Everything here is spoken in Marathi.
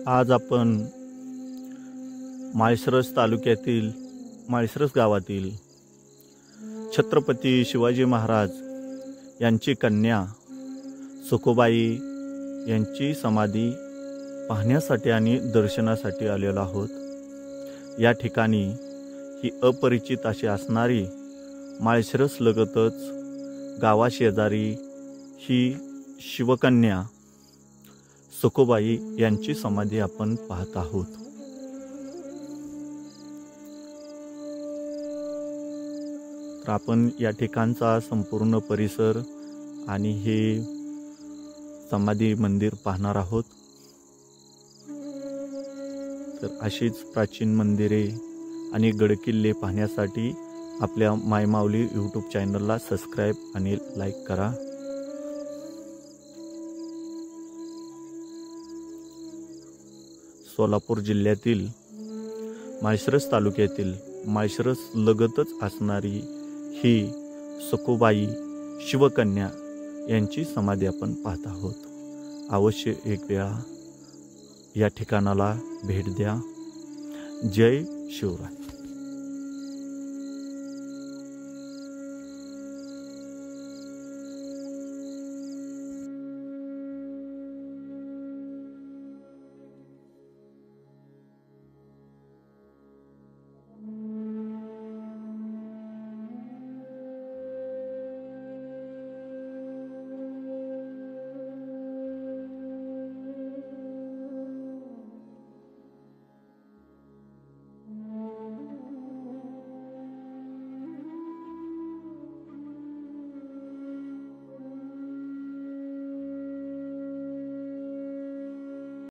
आज आपण माळशिरस तालुक्यातील माळशिरस गावातील छत्रपती शिवाजी महाराज यांची कन्या सखुबाई यांची समाधी पाहण्यासाठी आणि दर्शनासाठी आलेलो आहोत। या ठिकाणी ही अपरिचित अशी असणारी माळशिरस लगतच गावाशेजारी ही शिवकन्या सखुबाई यांची समाधी आपण पाहत आहोत। तर आपण या ठिकाणचा संपूर्ण परिसर आणि हे समाधी मंदिर पाहणार आहोत। तर अशीच प्राचीन मंदिरे आणि गडकिल्ले पाहण्यासाठी आपल्या मायमाऊली यूट्यूब चॅनलला सबस्क्राईब आणि लाईक करा। सोलापूर जिल्ह्यातील माळशिरस तालुक्यातील माळशिरस लगतच असणारी ही सखुबाई शिवकन्या यांची समाधी आपण पाहत आहोत। अवश्य एक वेळा या ठिकाणाला भेट द्या। जय शिवराय।